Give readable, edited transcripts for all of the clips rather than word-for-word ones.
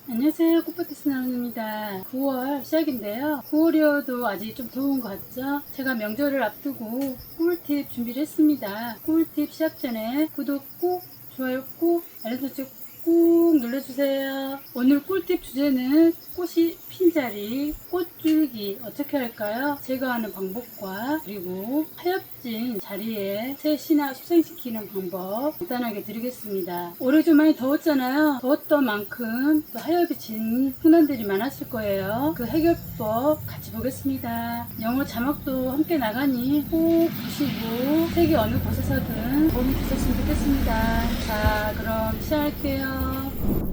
안녕하세요. 꽃밭에서 나누입니다. 9월 시작인데요. 9월이어도 아직 좀 더운 것 같죠? 제가 명절을 앞두고 꿀팁 준비를 했습니다. 꿀팁 시작 전에 구독 꾹, 좋아요 꾹, 알림 설정 꾹 눌러주세요. 오늘 꿀팁 주제는 꽃이 핀 자리, 꽃줄기 어떻게 할까요? 제거하는 방법과 그리고 하엽진 자리에 새씨나 수생시키는 방법 간단하게 드리겠습니다. 올해 좀 많이 더웠잖아요. 더웠던 만큼 또 하엽이 진 풍란들이 많았을 거예요. 그 해결법 같이 보겠습니다. 영어 자막도 함께 나가니 꼭 보시고 색이 어느 곳에서든 도움이 되셨으면 좋겠습니다. 자, 그럼 시작할게요.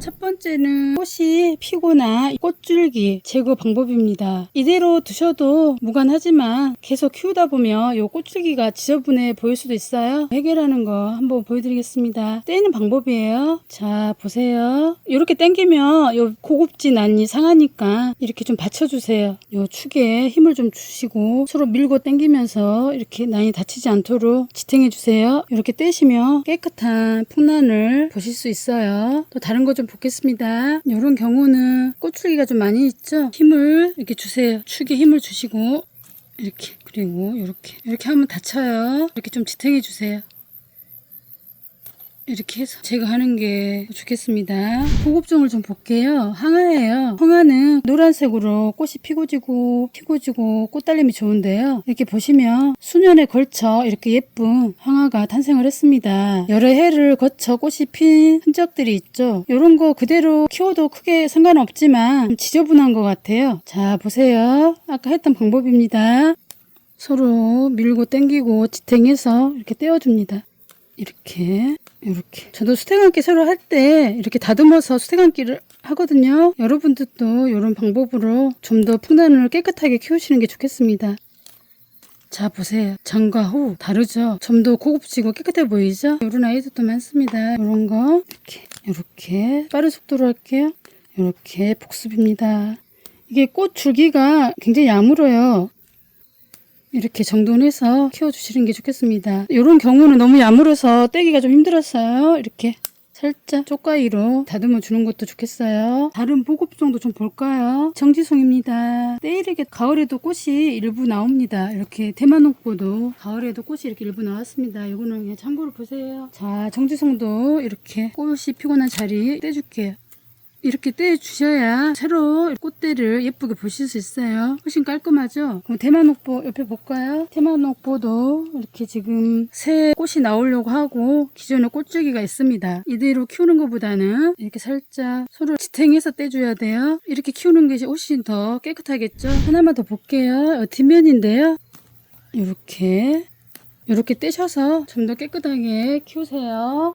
첫 번째는 꽃이 피거나 꽃줄기 제거 방법입니다. 이대로 두셔도 무관하지만 계속 키우다 보면 이 꽃줄기가 지저분해 보일 수도 있어요. 해결하는 거 한번 보여드리겠습니다. 떼는 방법이에요. 자, 보세요. 이렇게 당기면 요 고급진 난이 상하니까 이렇게 좀 받쳐주세요. 요 축에 힘을 좀 주시고 서로 밀고 당기면서 이렇게 난이 다치지 않도록 지탱해 주세요. 이렇게 떼시면 깨끗한 풍란을 보실 수 있어요. 또 다른 거 좀 보겠습니다. 이런 경우는 꽃줄기가 좀 많이 있죠. 힘을 이렇게 주세요. 축에 힘을 주시고 이렇게, 그리고 이렇게 하면 다쳐요. 이렇게 좀 지탱해 주세요. 이렇게 해서 제거하는 게 좋겠습니다. 고급종을 좀 볼게요. 황화예요. 황화는 노란색으로 꽃이 피고 지고 꽃달림이 좋은데요. 이렇게 보시면 수년에 걸쳐 이렇게 예쁜 황화가 탄생을 했습니다. 여러 해를 거쳐 꽃이 핀 흔적들이 있죠. 이런 거 그대로 키워도 크게 상관없지만 좀 지저분한 것 같아요. 자, 보세요. 아까 했던 방법입니다. 서로 밀고 당기고 지탱해서 이렇게 떼어줍니다. 이렇게 저도 수태감기 새로 할 때 이렇게 다듬어서 수태감기를 하거든요. 여러분들도 이런 방법으로 좀 더 풍란을 깨끗하게 키우시는 게 좋겠습니다. 자, 보세요. 전과 후 다르죠? 좀 더 고급지고 깨끗해 보이죠? 이런 아이들도 많습니다. 이런 거 이렇게 빠른 속도로 할게요. 이렇게 복습입니다. 이게 꽃 줄기가 굉장히 야물어요. 이렇게 정돈해서 키워주시는 게 좋겠습니다. 이런 경우는 너무 야물어서 떼기가 좀 힘들었어요. 이렇게 살짝 쪽가위로 다듬어 주는 것도 좋겠어요. 다른 보급종도 좀 볼까요? 정지송입니다. 때이르게 가을에도 꽃이 일부 나옵니다. 이렇게 대만옥보도 가을에도 꽃이 이렇게 일부 나왔습니다. 이거는 그냥 참고로 보세요. 자, 정지송도 이렇게 꽃이 피고 난 자리 떼줄게요. 이렇게 떼주셔야 새로 꽃대를 예쁘게 보실 수 있어요. 훨씬 깔끔하죠? 그럼 대만옥보 옆에 볼까요? 대만옥보도 이렇게 지금 새 꽃이 나오려고 하고 기존에 꽃줄기가 있습니다. 이대로 키우는 것보다는 이렇게 살짝 서로 지탱해서 떼줘야 돼요. 이렇게 키우는 것이 훨씬 더 깨끗하겠죠? 하나만 더 볼게요. 뒷면인데요. 이렇게 떼셔서 좀 더 깨끗하게 키우세요.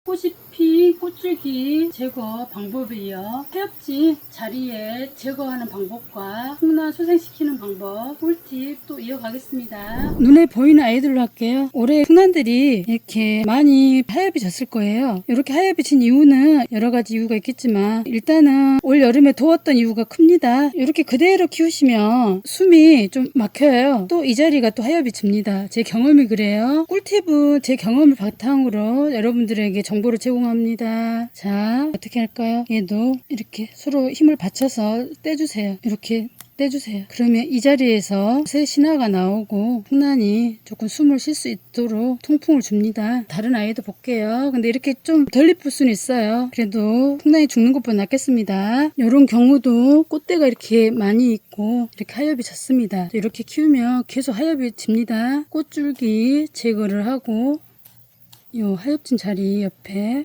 꽃이 핀 꽃줄기 제거 방법이요. 하엽진 자리에 제거하는 방법과 풍란 소생시키는 방법 꿀팁 또 이어가겠습니다. 눈에 보이는 아이들로 할게요. 올해 풍란들이 이렇게 많이 하엽이 졌을 거예요. 이렇게 하엽이 진 이유는 여러 가지 이유가 있겠지만 일단은 올 여름에 더웠던 이유가 큽니다. 이렇게 그대로 키우시면 숨이 좀 막혀요. 또 이 자리가 또 하엽이 집니다. 제 경험이 그래요. 꿀팁은 제 경험을 바탕으로 여러분들에게 정보를 제공합니다. 자, 어떻게 할까요? 얘도 이렇게 서로 힘을 받쳐서 떼주세요. 이렇게 떼주세요. 그러면 이 자리에서 새 신화가 나오고 풍란이 조금 숨을 쉴 수 있도록 통풍을 줍니다. 다른 아이도 볼게요. 근데 이렇게 좀 덜 이쁠 수는 있어요. 그래도 풍란이 죽는 것보다 낫겠습니다. 이런 경우도 꽃대가 이렇게 많이 있고 이렇게 하엽이 졌습니다. 이렇게 키우면 계속 하엽이 집니다. 꽃줄기 제거를 하고 요 하엽진 자리 옆에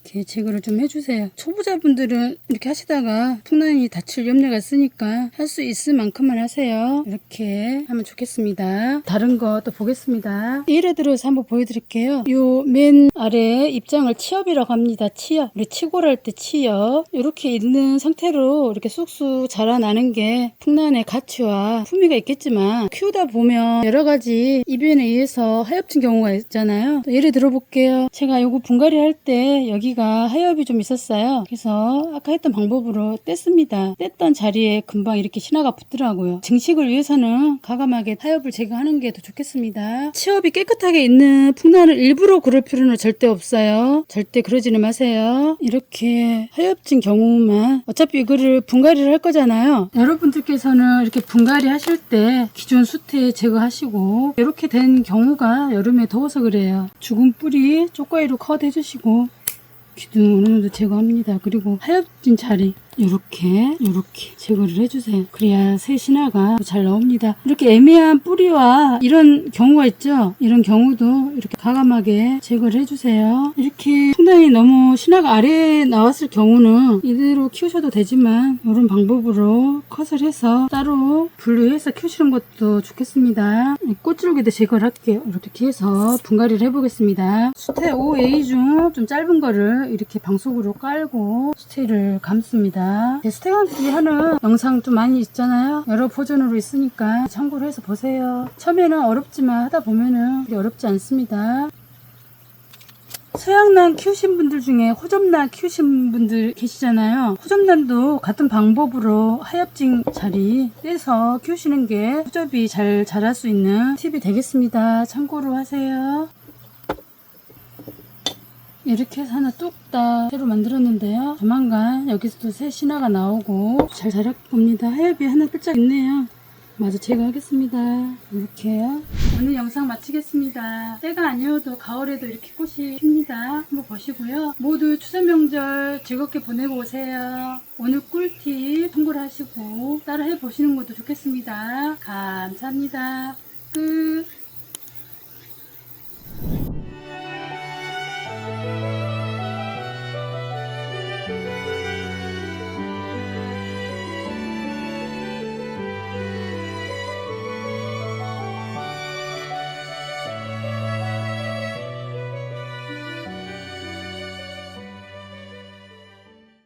이렇게 제거를 좀 해주세요. 초보자분들은 이렇게 하시다가 풍란이 다칠 염려가 있으니까 할 수 있을 만큼만 하세요. 이렇게 하면 좋겠습니다. 다른 거 또 보겠습니다. 예를 들어서 한번 보여드릴게요. 요 맨 아래 입장을 치엽이라고 합니다. 치엽. 우리 치골 할 때 치엽. 이렇게 있는 상태로 이렇게 쑥쑥 자라나는 게 풍란의 가치와 품위가 있겠지만 키우다 보면 여러 가지 이변에 의해서 하엽진 경우가 있잖아요. 예를 들어 볼게요. 제가 요거 분갈이 할 때 여기가 자리가 하엽이 좀 있었어요. 그래서 아까 했던 방법으로 뗐습니다. 뗐던 자리에 금방 이렇게 신화가 붙더라고요. 증식을 위해서는 과감하게 하엽을 제거하는 게 더 좋겠습니다. 치엽이 깨끗하게 있는 풍란을 일부러 고를 필요는 절대 없어요. 절대 그러지는 마세요. 이렇게 하엽진 경우만 어차피 이거를 분갈이를 할 거잖아요. 여러분들께서는 이렇게 분갈이 하실 때 기존 수태 제거하시고 이렇게 된 경우가 여름에 더워서 그래요. 죽은 뿌리 쪽가위로 컷 해주시고 기둥 어느 정도 제거합니다. 그리고 하엽진 자리 요렇게 제거를 해주세요. 그래야 새 신화가 잘 나옵니다. 이렇게 애매한 뿌리와 이런 경우가 있죠. 이런 경우도 이렇게 과감하게 제거를 해주세요. 이렇게 상당히 너무 신화가 아래에 나왔을 경우는 이대로 키우셔도 되지만 이런 방법으로 컷을 해서 따로 분류해서 키우시는 것도 좋겠습니다. 꽃줄기도 제거를 할게요. 이렇게 해서 분갈이를 해보겠습니다. 수태 5A 중 좀 짧은 거를 이렇게 방석으로 깔고 수태를 감습니다. 스테 감기 하는 영상 좀 많이 있잖아요. 여러 버전으로 있으니까 참고를 해서 보세요. 처음에는 어렵지만 하다 보면은 어렵지 않습니다. 서양란 키우신 분들 중에 호접란 키우신 분들 계시잖아요. 호접란도 같은 방법으로 하엽진 자리 떼서 키우시는 게 호접이 잘 자랄 수 있는 팁이 되겠습니다. 참고로 하세요. 이렇게 해서 하나 뚝딱 새로 만들었는데요. 조만간 여기서도 새 신화가 나오고 잘 자랄 겁니다. 하엽이 하나 뜰짝 있네요. 마저 제거하겠습니다. 이렇게요. 오늘 영상 마치겠습니다. 때가 아니어도 가을에도 이렇게 꽃이 핍니다. 한번 보시고요. 모두 추석 명절 즐겁게 보내고 오세요. 오늘 꿀팁 참고를 하시고 따라 해보시는 것도 좋겠습니다. 감사합니다. 끝.